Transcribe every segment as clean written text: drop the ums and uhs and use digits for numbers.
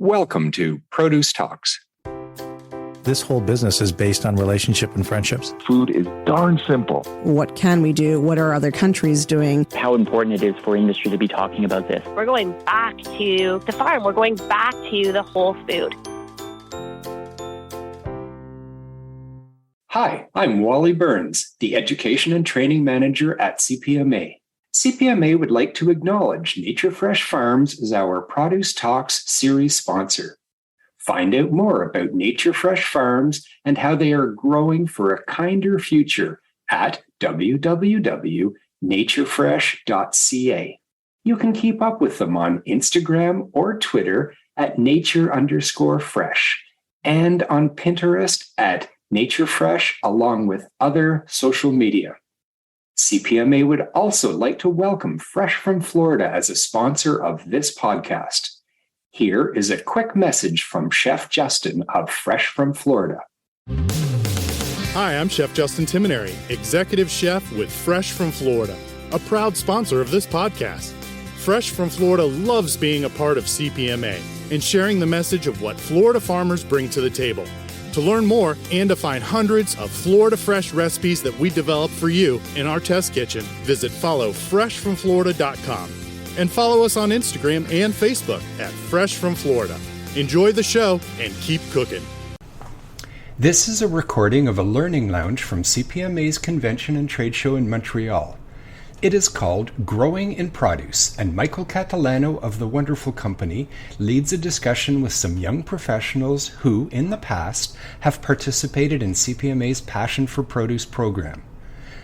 Welcome to Produce Talks. This whole business is based on relationship and friendships. Food is darn simple. What can we do? What are other countries doing? How important it is for industry to be talking about this. We're going back to the farm. We're going back to the whole food. Hi, I'm Wally Burns, the Education and Training Manager at CPMA. CPMA would like to acknowledge NatureFresh Farms as our Produce Talks series sponsor. Find out more about NatureFresh Farms and how they are growing for a kinder future at www.naturefresh.ca. You can keep up with them on Instagram or Twitter at nature_fresh and on Pinterest at NatureFresh, along with other social media. CPMA would also like to welcome Fresh from Florida as a sponsor of this podcast. Here is a quick message from Chef Justin of Fresh from Florida. Hi, I'm Chef Justin Timoneri, Executive Chef with Fresh from Florida, a proud sponsor of this podcast. Fresh from Florida loves being a part of CPMA and sharing the message of what Florida farmers bring to the table. To learn more and to find hundreds of Florida Fresh recipes that we develop for you in our test kitchen, visit followfreshfromflorida.com. And follow us on Instagram and Facebook at Fresh from Florida. Enjoy the show and keep cooking. This is a recording of a learning lounge from CPMA's convention and trade show in Montreal. It is called Growing in Produce, and Michael Catalano of the wonderful company leads a discussion with some young professionals who, in the past, have participated in CPMA's Passion for Produce program.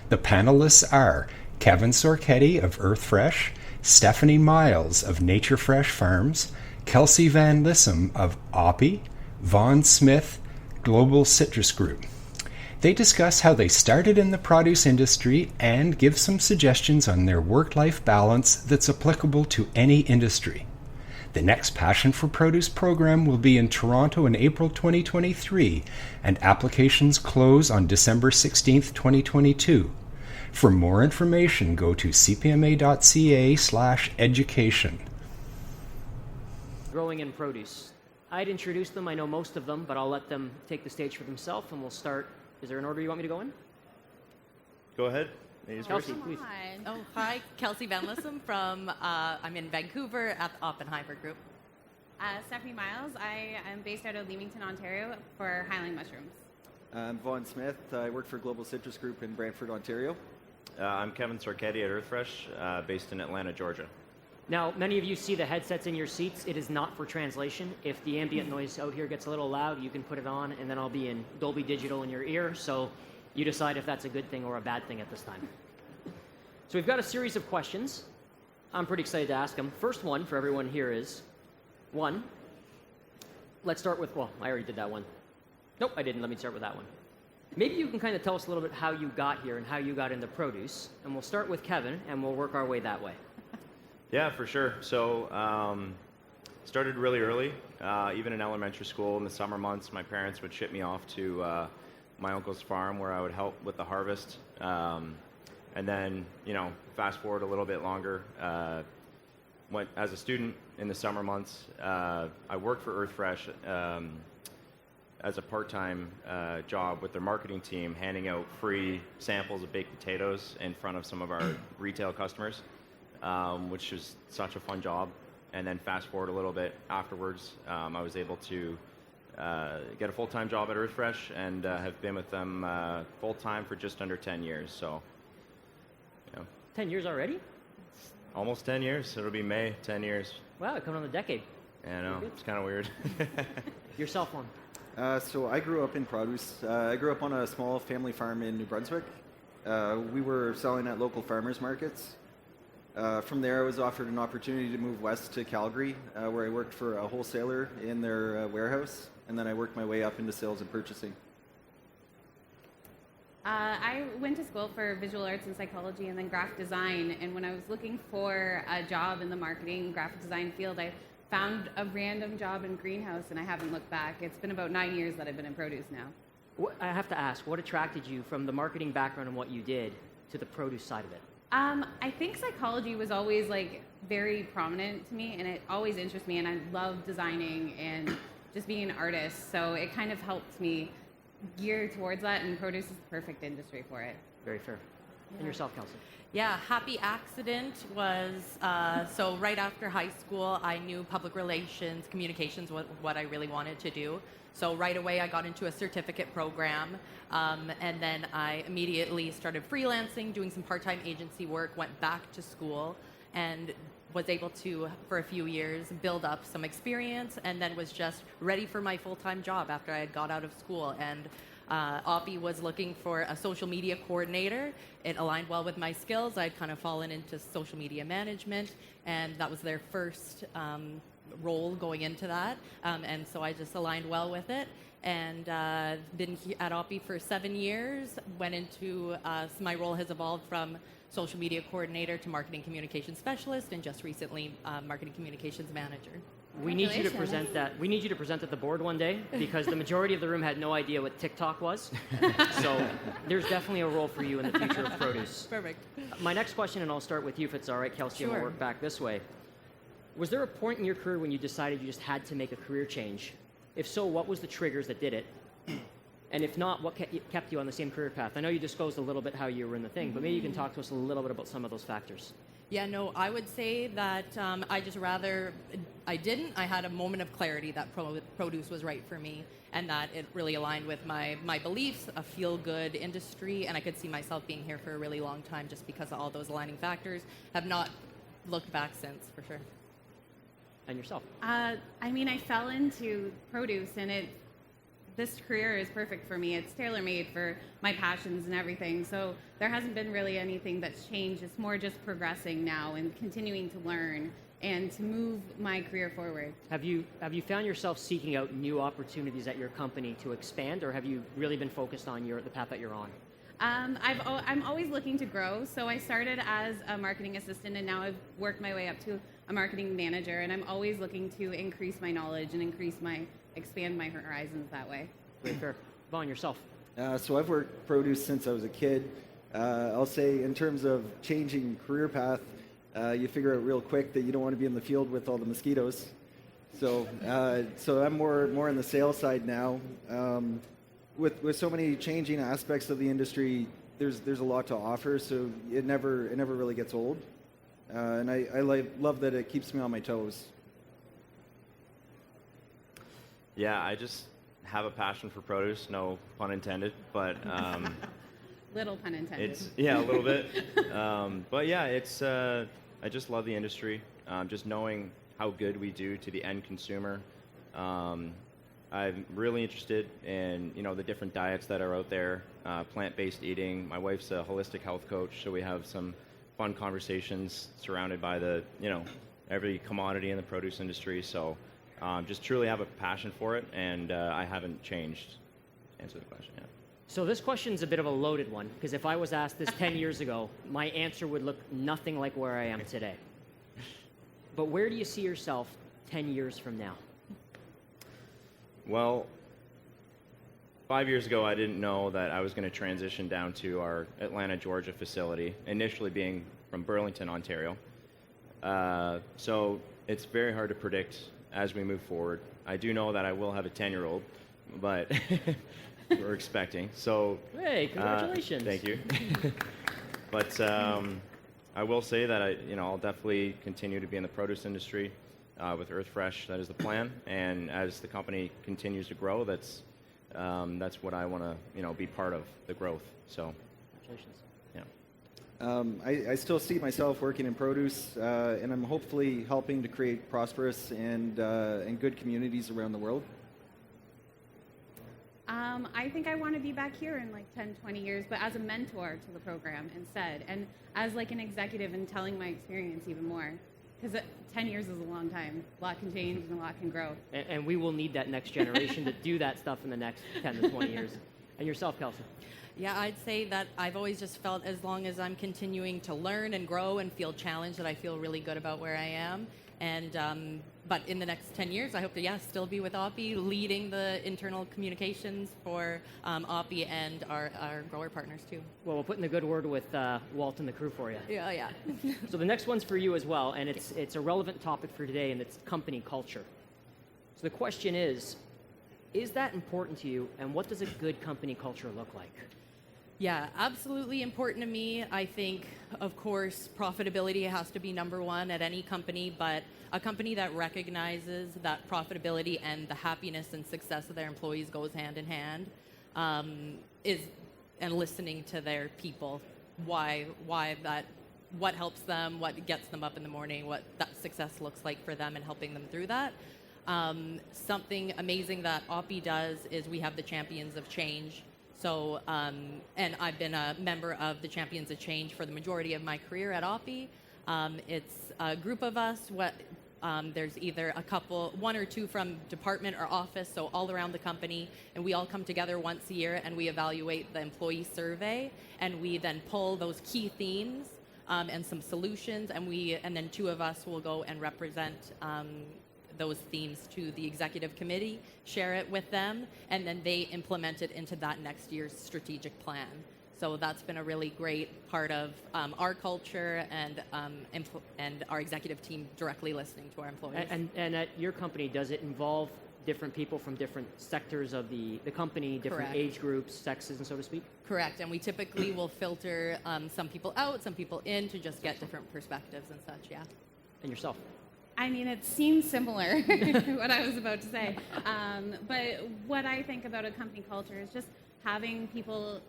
The panelists are Kevin Sorichetti of EarthFresh, Stephanie Myles of NatureFresh Farms, Kelsey Van Lissum of Oppy, Vaughn Smith, Global Citrus Group. They discuss how they started in the produce industry and give some suggestions on their work-life balance that's applicable to any industry. The next Passion for Produce program will be in Toronto in April 2023, and applications close on December 16th, 2022. For more information, go to cpma.ca/education. Growing in produce. I'd introduce them. I know most of them, but I'll let them take the stage for themselves, and we'll start. Is there an order you want me to go in? Go ahead. Kelsey, please. Oh, hi. Kelsey Van Lissum from, I'm in Vancouver at the Oppenheimer Group. Stephanie Myles. I am based out of Leamington, Ontario for Highline Mushrooms. I'm Vaughn Smith. I work for Global Citrus Group in Brantford, Ontario. I'm Kevin Sorichetti at EarthFresh, based in Atlanta, Georgia. Now, many of you see the headsets in your seats. It is not for translation. If the ambient noise out here gets a little loud, you can put it on, and then I'll be in Dolby Digital in your ear, so you decide if that's a good thing or a bad thing at this time. So we've got a series of questions. I'm pretty excited to ask them. First one for everyone here is, one, let's start with, well, I already did that one. Nope, I didn't. Let me start with that one. Maybe you can kind of tell us a little bit how you got here and how you got into produce, and we'll start with Kevin, and we'll work our way that way. Yeah, for sure. So, started really early. Even in elementary school, in the summer months, my parents would ship me off to my uncle's farm where I would help with the harvest. And then, fast forward a little bit longer. Went as a student in the summer months. I worked for EarthFresh as a part-time job with their marketing team, handing out free samples of baked potatoes in front of some of our retail customers. Which was such a fun job. And then fast forward a little bit afterwards, I was able to get a full-time job at EarthFresh and have been with them full-time for just under 10 years. So, 10 years already? Almost 10 years. It'll be May, 10 years. Wow, coming on the decade. Yeah, I know. It's kind of weird. Yourself, one. So I grew up in produce. I grew up on a small family farm in New Brunswick. We were selling at local farmers markets. From there, I was offered an opportunity to move west to Calgary, where I worked for a wholesaler in their warehouse, and then I worked my way up into sales and purchasing. I went to school for visual arts and psychology and then graphic design, and when I was looking for a job in the marketing graphic design field, I found a random job in greenhouse, and I haven't looked back. It's been about 9 years that I've been in produce now. I have to ask, what attracted you from the marketing background and what you did to the produce side of it? I think psychology was always like very prominent to me, and it always interests me, and I love designing and just being an artist. So it kind of helped me gear towards that, and produce is the perfect industry for it. Very fair. And yourself, Kelsey? Yeah, happy accident was, so right after high school, I knew public relations, communications, what I really wanted to do. So right away, I got into a certificate program, and then I immediately started freelancing, doing some part-time agency work, went back to school, and was able to, for a few years, build up some experience, and then was just ready for my full-time job after I had got out of school. And Oppy was looking for a social media coordinator. It aligned well with my skills. I'd kind of fallen into social media management, and that was their first role going into that. And so I just aligned well with it, and been at Oppy for 7 years. Went into, so my role has evolved from social media coordinator to marketing communications specialist, and just recently marketing communications manager. We need you to present that. We need you to present at the board one day, because the majority of the room had no idea what TikTok was. So there's definitely a role for you in the future of produce. Perfect. My next question, and I'll start with you if it's all right, Kelsey, and Sure. we'll work back this way. Was there a point in your career when you decided you just had to make a career change? If so, what was the triggers that did it? And if not, what kept you on the same career path? I know you disclosed a little bit how you were in the thing, but maybe you can talk to us a little bit about some of those factors. Yeah, no, I would say that I didn't. I had a moment of clarity that produce was right for me, and that it really aligned with my beliefs, a feel-good industry, and I could see myself being here for a really long time just because of all those aligning factors. Have not looked back since, for sure. And yourself? I mean, I fell into produce, and this career is perfect for me. It's tailor-made for my passions and everything. So there hasn't been really anything that's changed. It's more just progressing now and continuing to learn and to move my career forward. Have you found yourself seeking out new opportunities at your company to expand, or have you really been focused on the path that you're on? I'm always looking to grow. So I started as a marketing assistant, and now I've worked my way up to a marketing manager, and I'm always looking to increase my knowledge and expand my horizons that way. Very fair. Vaughn, yourself? So I've worked produce since I was a kid. I'll say in terms of changing career path, you figure out real quick that you don't want to be in the field with all the mosquitoes. So I'm more on the sales side now. With so many changing aspects of the industry, there's a lot to offer, so it never really gets old. And I love that it keeps me on my toes. Yeah, I just have a passion for produce, no pun intended, but little pun intended. A little bit. But yeah, I just love the industry. Just knowing how good we do to the end consumer. I'm really interested in the different diets that are out there, plant-based eating. My wife's a holistic health coach, so we have some fun conversations surrounded by every commodity in the produce industry. So just truly have a passion for it, and I haven't changed. To answer the question, yeah. So this question's a bit of a loaded one, because if I was asked this 10 years ago, my answer would look nothing like where I am today. But where do you see yourself 10 years from now? Well, 5 years ago, I didn't know that I was going to transition down to our Atlanta, Georgia facility, initially being from Burlington, Ontario. So it's very hard to predict as we move forward. I do know that I will have a 10-year-old, but we're expecting. So hey, congratulations! Thank you. But I will say that I'll definitely continue to be in the produce industry with EarthFresh. That is the plan, and as the company continues to grow, that's what I want to be part of the growth. So congratulations. Yeah. I still see myself working in produce, and I'm hopefully helping to create prosperous and good communities around the world. I think I want to be back here in like 10, 20 years, but as a mentor to the program instead, and as like an executive and telling my experience even more. Because 10 years is a long time. A lot can change and a lot can grow. And we will need that next generation to do that stuff in the next 10 to 20 years. And yourself, Kelsey? Yeah, I'd say that I've always just felt as long as I'm continuing to learn and grow and feel challenged, that I feel really good about where I am. And but in the next 10 years, I hope to still be with Oppy, leading the internal communications for Oppy and our grower partners too. Well, we'll put in the good word with Walt and the crew for you. Yeah. So the next one's for you as well, and it's a relevant topic for today, and it's company culture. So the question is that important to you, and what does a good company culture look like? Yeah, absolutely important to me. I think, of course, profitability has to be number one at any company, but a company that recognizes that profitability and the happiness and success of their employees goes hand in hand, and listening to their people, why that, what helps them, what gets them up in the morning, what that success looks like for them, and helping them through that. Something amazing that Oppy does is we have the Champions of Change. So, and I've been a member of the Champions of Change for the majority of my career at Oppy. It's a group of us. There's either one or two from department or office, so all around the company, and we all come together once a year and we evaluate the employee survey, and we then pull those key themes and some solutions, and then two of us will go and represent those themes to the executive committee, share it with them, and then they implement it into that next year's strategic plan. So that's been a really great part of our culture and our executive team directly listening to our employees. And at your company, does it involve different people from different sectors of the company, different Correct. age groups, sexes, and so to speak? Correct, and we typically will filter some people out, some people in, to just get different perspectives and such, yeah. And yourself? I mean, it seems similar to what I was about to say. But what I think about a company culture is just having people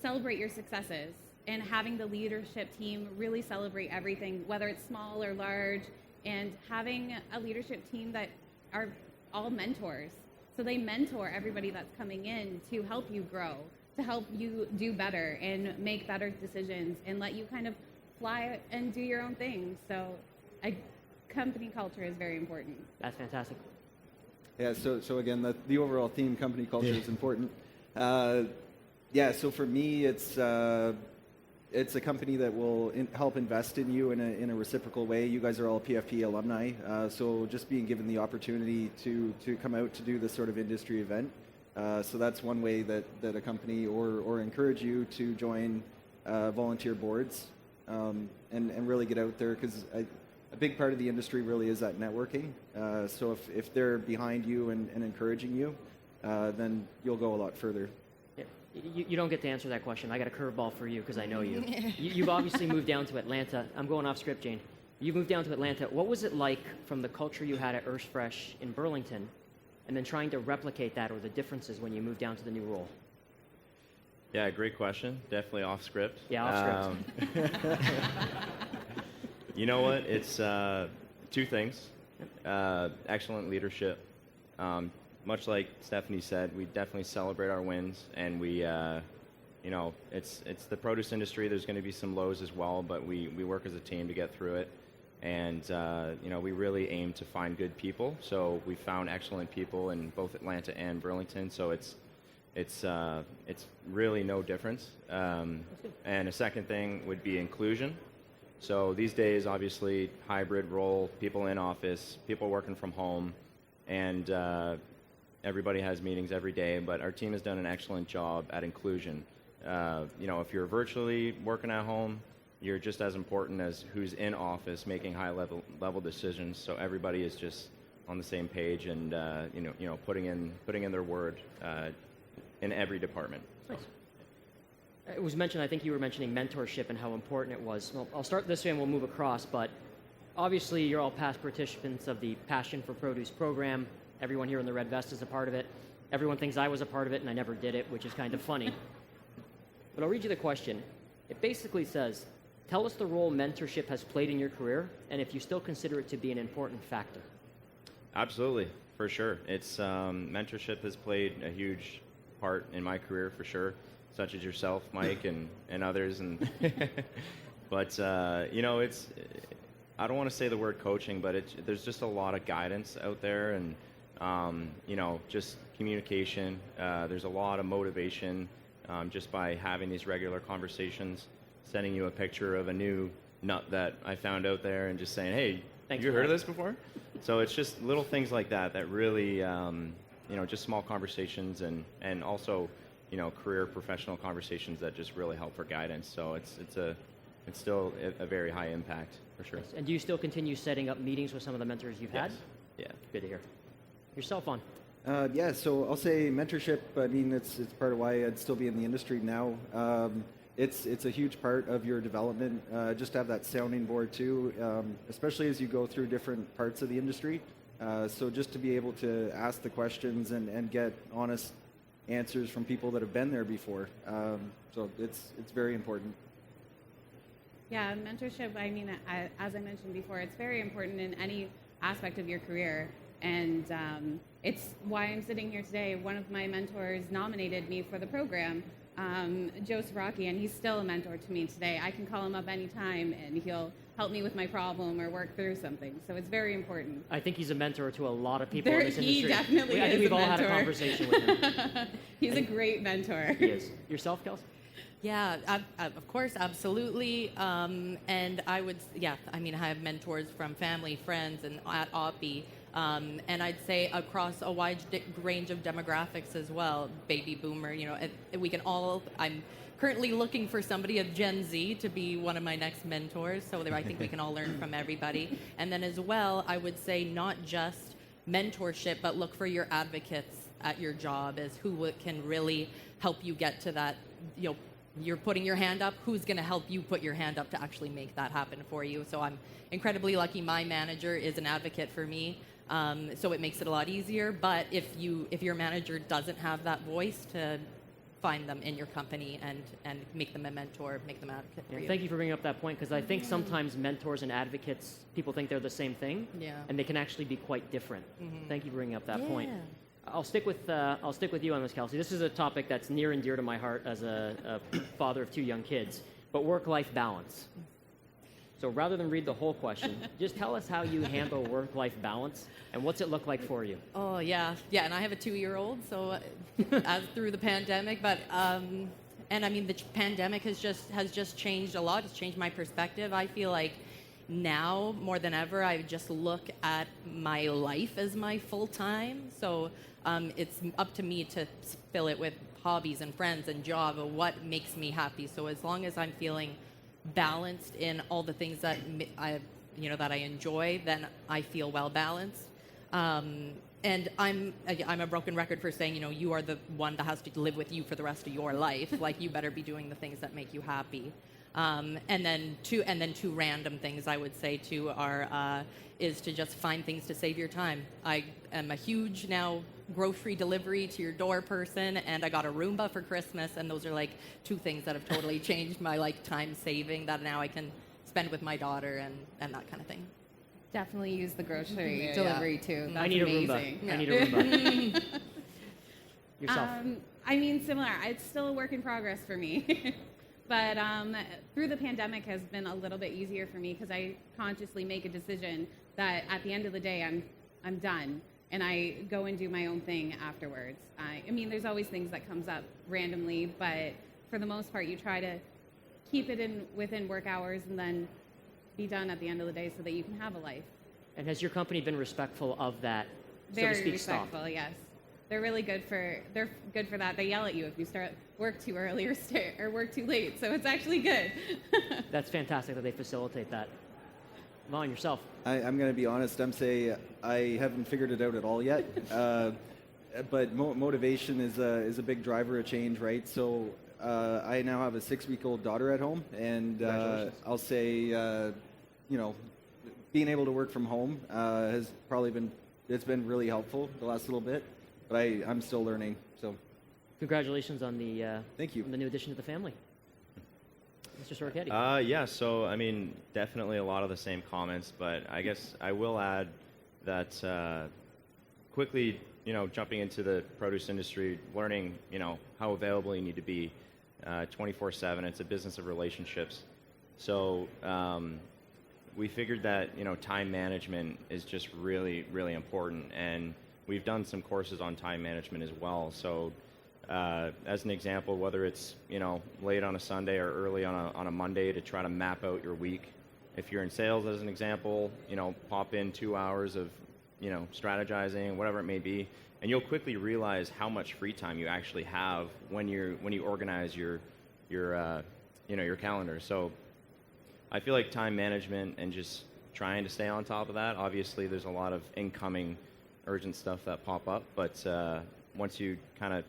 celebrate your successes and having the leadership team really celebrate everything, whether it's small or large, and having a leadership team that are all mentors. So they mentor everybody that's coming in to help you grow, to help you do better and make better decisions and let you kind of fly and do your own thing. So a company culture is very important. That's fantastic. Yeah, so again, the overall theme, company culture, is important. So for me, it's a company that will help invest in you in a reciprocal way. You guys are all PFP alumni, so just being given the opportunity to come out to do this sort of industry event. So that's one way that a company or encourage you to join volunteer boards. And really get out there, because a big part of the industry really is that networking. So if they're behind you and encouraging you, then you'll go a lot further. Yeah. You don't get to answer that question. I got a curveball for you because I know you. You've obviously moved down to Atlanta. I'm going off script, Jane. You've moved down to Atlanta. What was it like from the culture you had at EarthFresh in Burlington, and then trying to replicate that, or the differences when you moved down to the new role? Yeah, great question. Definitely off script. Yeah, off script. You know what? It's two things. Excellent leadership. Much like Stephanie said, we definitely celebrate our wins, and we, it's the produce industry. There's going to be some lows as well, but we work as a team to get through it. And, we really aim to find good people. So we found excellent people in both Atlanta and Burlington. So it's really no difference. And a second thing would be inclusion. So these days, obviously, hybrid role, people in office, people working from home, and everybody has meetings every day, but our team has done an excellent job at inclusion. If you're virtually working at home, you're just as important as who's in office making high-level decisions, so everybody is just on the same page and, putting in their word in every department. Nice. It was mentioned, I think you were mentioning mentorship and how important it was. Well, I'll start this way and we'll move across, but obviously you're all past participants of the Passion for Produce program. Everyone here in the red vest is a part of it. Everyone thinks I was a part of it and I never did it, which is kind of funny. But I'll read you the question. It basically says, tell us the role mentorship has played in your career and if you still consider it to be an important factor. Absolutely, for sure. It's mentorship has played a huge part in my career, for sure, such as yourself, Mike, and others. And but it's, I don't want to say the word coaching, but there's just a lot of guidance out there, and just communication. There's a lot of motivation just by having these regular conversations, sending you a picture of a new nut that I found out there and just saying, hey, Thanks you for heard of that. this before? So it's just little things like that that really, just small conversations and also, career professional conversations that just really help for guidance. So it's still a very high impact for sure. Yes. And do you still continue setting up meetings with some of the mentors you've had? Yeah. Good to hear. Yourself, Vaughn? So I'll say mentorship. I mean, it's part of why I'd still be in the industry now. It's a huge part of your development. Just to have that sounding board too, especially as you go through different parts of the industry. So just to be able to ask the questions and get honest answers from people that have been there before. So it's very important. Yeah, mentorship, I mean, as I mentioned before, it's very important in any aspect of your career. And it's why I'm sitting here today. One of my mentors nominated me for the program, Joe Sorichetti, and he's still a mentor to me today. I can call him up anytime, and he'll help me with my problem or work through something. So it's very important. I think he's a mentor to a lot of people in this industry. He definitely is I think we've a all had a mentor. conversation with him. He's a great mentor. He is. Yourself, Kelsey? Yeah, of course, absolutely. And I have mentors from family, friends, and at Oppy. And I'd say across a wide range of demographics as well. Baby boomer, we can all, I'm currently looking for somebody of Gen Z to be one of my next mentors. So I think we can all learn from everybody. And then as well, I would say not just mentorship, but look for your advocates at your job as who can really help you get to that, you're putting your hand up, who's going to help you put your hand up to actually make that happen for you. So I'm incredibly lucky my manager is an advocate for me, so it makes it a lot easier. But if your manager doesn't have that voice, to find them in your company and make them a mentor, make them an advocate for you. Thank you for bringing up that point, because I think sometimes mentors and advocates, people think they're the same thing, and they can actually be quite different. Thank you for bringing up that point. I'll stick with you on this, Kelsey. This is a topic that's near and dear to my heart as a father of 2 young kids, but work-life balance. So rather than read the whole question, just tell us how you handle work-life balance and what's it look like for you. Oh yeah, and I have a 2-year-old, so as through the pandemic, but and I mean the pandemic has just changed a lot. It's changed my perspective. I feel like now more than ever, I just look at my life as my full time. So it's up to me to fill it with hobbies and friends and job, or what makes me happy. So as long as I'm feeling balanced in all the things that that I enjoy, then I feel well balanced. And I'm a broken record for saying, you are the one that has to live with you for the rest of your life. Like, you better be doing the things that make you happy. And then two random things I would say too are is to just find things to save your time. I am a huge now grocery delivery to your door person, and I got a Roomba for Christmas, and those are like 2 things that have totally changed my time saving that now I can spend with my daughter and that kind of thing. Definitely use the grocery delivery too. That's I need amazing. a Roomba. I need a Roomba. Yourself? I mean, similar. It's still a work in progress for me. But through the pandemic has been a little bit easier for me, because I consciously make a decision that at the end of the day I'm done, and I go and do my own thing afterwards. I mean, there's always things that comes up randomly, but for the most part, you try to keep it within work hours and then be done at the end of the day so that you can have a life. And has your company been respectful of that? Very so to speak, respectful, stop? Yes. They're really good for that. They yell at you if you start work too early or work too late. So it's actually good. That's fantastic that they facilitate that. Vaughn, yourself? I'm going to be honest. I'm saying I haven't figured it out at all yet. But motivation is a big driver of change, right? So I now have a 6-week-old daughter at home, and I'll say, being able to work from home has probably been really helpful the last little bit. But I'm still learning. So, congratulations on the thank you on the new addition to the family, Mr. Sorichetti. Yeah. So I mean, definitely a lot of the same comments, but I guess I will add that quickly, jumping into the produce industry, learning, how available you need to be 24/7. It's a business of relationships. So we figured that time management is just really, really important, and we've done some courses on time management as well. So as an example, whether it's late on a Sunday or early on a Monday, to try to map out your week if you're in sales, as an example, pop in 2 hours of, strategizing, whatever it may be, and you'll quickly realize how much free time you actually have when you organize your calendar. So I feel like time management and just trying to stay on top of that. Obviously, there's a lot of incoming urgent stuff that pop up, but once you kind of,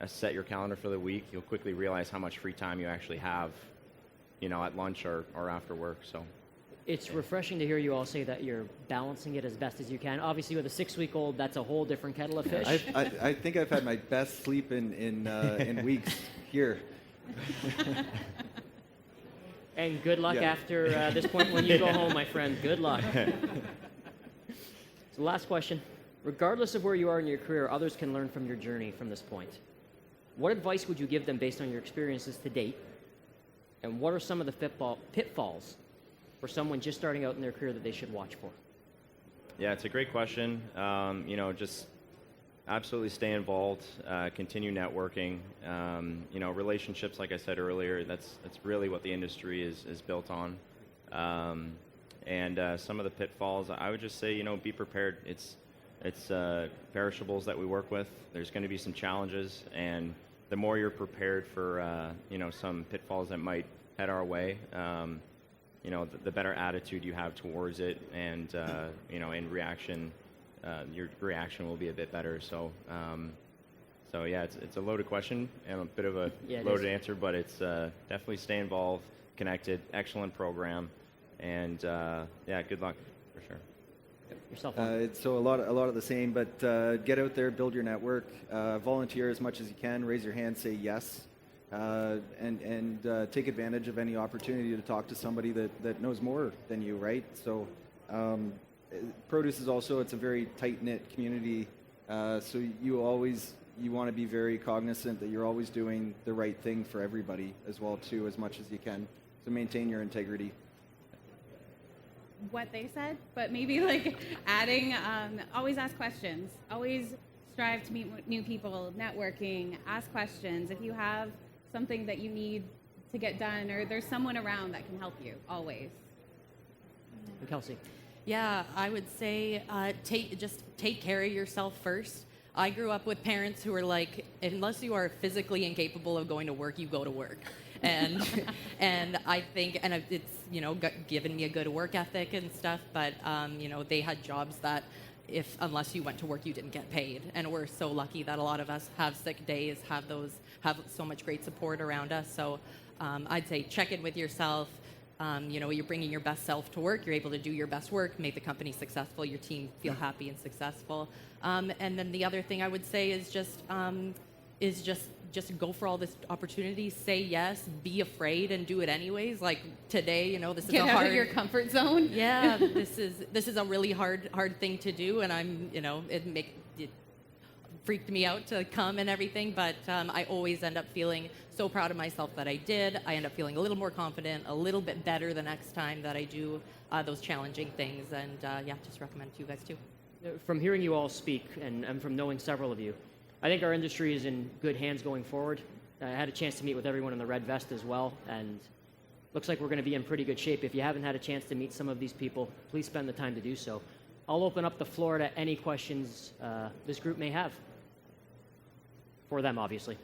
set your calendar for the week, you'll quickly realize how much free time you actually have, at lunch or after work. So it's refreshing to hear you all say that you're balancing it as best as you can. Obviously, with a 6-week-old, that's a whole different kettle of fish. I think I've had my best sleep in weeks here. And good luck after this point when you go home, my friend. Good luck. So last question. Regardless of where you are in your career, others can learn from your journey from this point. What advice would you give them based on your experiences to date? And what are some of the pitfalls for someone just starting out in their career that they should watch for? Yeah, it's a great question. Just absolutely stay involved, continue networking. Relationships, like I said earlier, that's really what the industry is built on. And some of the pitfalls, I would just say, be prepared. It's perishables that we work with. There's going to be some challenges, and the more you're prepared for, some pitfalls that might head our way, the better attitude you have towards it, and in reaction, your reaction will be a bit better. So, it's a loaded question and a bit of a loaded answer, but it's definitely stay involved, connected, excellent program, and good luck for sure. Yourself. So a lot of the same, but get out there, build your network, volunteer as much as you can, raise your hand, say yes, and take advantage of any opportunity to talk to somebody that knows more than you, right? So produce is also, it's a very tight-knit community, so you want to be very cognizant that you're always doing the right thing for everybody as well too, as much as you can. So maintain your integrity. What they said, but maybe adding, always ask questions, always strive to meet new people, networking, ask questions. If you have something that you need to get done, or there's someone around that can help you, always. And Kelsey. Yeah, I would say take care of yourself first. I grew up with parents who were like, unless you are physically incapable of going to work, you go to work. And I think, and it's, given me a good work ethic and stuff, but, they had jobs that unless you went to work, you didn't get paid. And we're so lucky that a lot of us have sick days, have so much great support around us. So I'd say check in with yourself. You're bringing your best self to work. You're able to do your best work, make the company successful, your team feel happy and successful. And then the other thing I would say is just go for all this opportunity, say yes, be afraid, and do it anyways. Like today, this is Get out of your comfort zone. Yeah, this is a really hard thing to do, and I'm, it freaked me out to come and everything, but I always end up feeling so proud of myself that I did. I end up feeling a little more confident, a little bit better the next time that I do those challenging things, and just recommend it to you guys too. From hearing you all speak, and from knowing several of you, I think our industry is in good hands going forward. I had a chance to meet with everyone in the red vest as well, and looks like we're going to be in pretty good shape. If you haven't had a chance to meet some of these people, please spend the time to do so. I'll open up the floor to any questions this group may have. For them, obviously.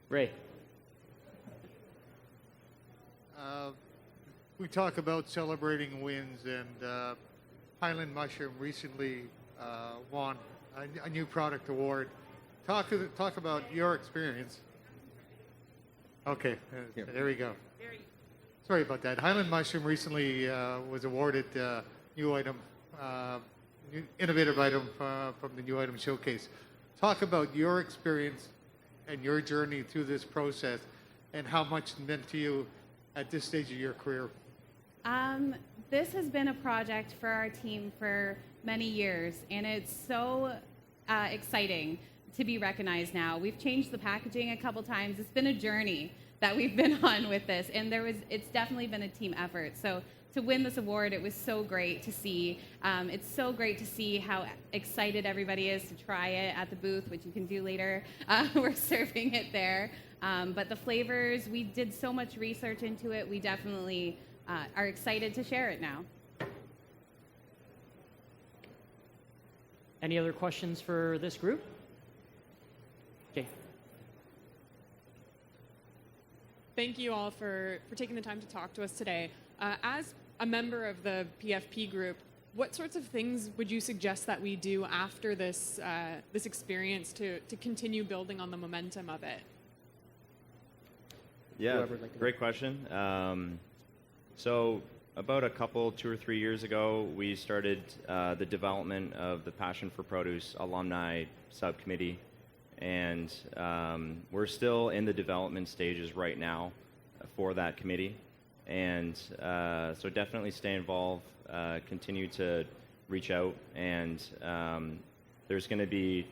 Ray. We talk about celebrating wins, and Highland Mushroom recently won a new product award. Talk about your experience. Okay, there we go. Sorry about that. Highland Mushroom recently was awarded new item, innovative item from the new item showcase. Talk about your experience and your journey through this process, and how much it meant to you at this stage of your career. This has been a project for our team for many years, and it's so exciting to be recognized now. We've changed the packaging a couple times. It's been a journey that we've been on with this, and it's definitely been a team effort. So to win this award, it was so great to see. It's so great to see how excited everybody is to try it at the booth, which you can do later. We're serving it there. But the flavors, we did so much research into it. We definitely are excited to share it now. Any other questions for this group? Okay. Thank you all for taking the time to talk to us today. As a member of the PFP group, what sorts of things would you suggest that we do after this this experience to continue building on the momentum of it? Yeah, great question. So about 2 or 3 years ago, we started the development of the Passion for Produce alumni subcommittee, and we're still in the development stages right now for that committee. And so definitely stay involved, continue to reach out, and there's going to be,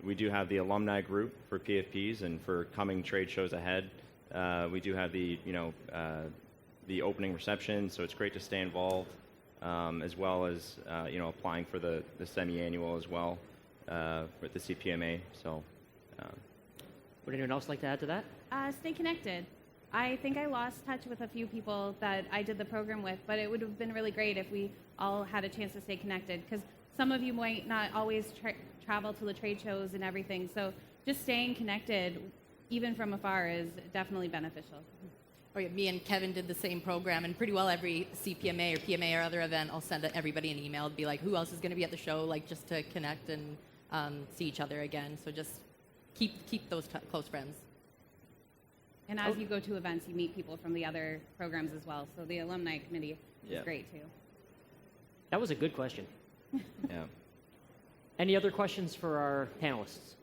we do have the alumni group for PFPs, and for coming trade shows ahead, we do have the opening reception, so it's great to stay involved, as well as applying for the semi-annual as well with the CPMA. So, would anyone else like to add to that? Stay connected. I think I lost touch with a few people that I did the program with, but it would have been really great if we all had a chance to stay connected, because some of you might not always travel to the trade shows and everything. So just staying connected, even from afar, is definitely beneficial. Oh yeah, me and Kevin did the same program, and pretty well every CPMA or PMA or other event, I'll send everybody an email, be like, who else is going to be at the show, like just to connect and see each other again. So just keep those close friends. And as you go to events, you meet people from the other programs as well. So the alumni committee is great too. That was a good question. Yeah. Any other questions for our panelists?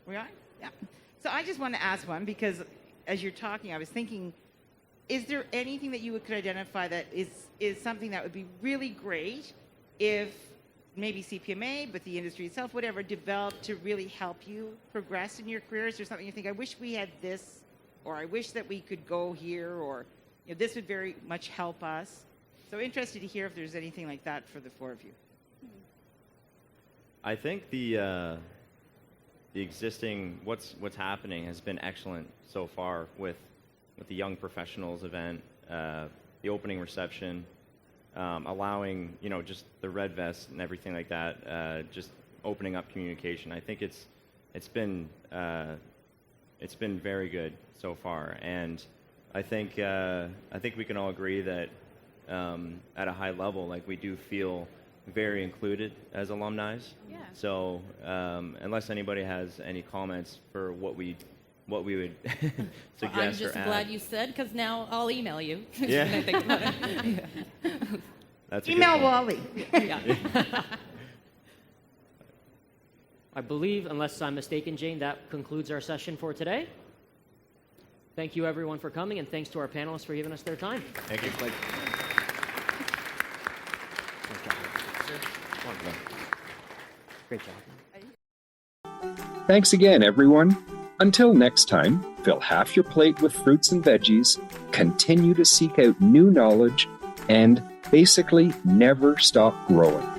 We are? Yeah. So I just want to ask one, because as you're talking, I was thinking, is there anything that you could identify that is something that would be really great if maybe CPMA, but the industry itself, whatever, developed to really help you progress in your career? Is there something you think, I wish we had this, or I wish that we could go here, or this would very much help us? So interested to hear if there's anything like that for the four of you. I think the existing what's happening has been excellent so far with the Young Professionals event, the opening reception, allowing just the red vest and everything like that, just opening up communication. I think it's been very good so far, and I think we can all agree that at a high level, like, we do feel very included as alumni. Yeah. So unless anybody has any comments for what we would suggest I'm just or add. glad you said, because now I'll email you. Yeah. When I think about it. That's email Wally. Yeah. I believe, unless I'm mistaken, Jane, that concludes our session for today. Thank you, everyone, for coming, and thanks to our panelists for giving us their time. Thank you. Great job. Thanks again, everyone. Until next time, fill half your plate with fruits and veggies, continue to seek out new knowledge, and basically never stop growing.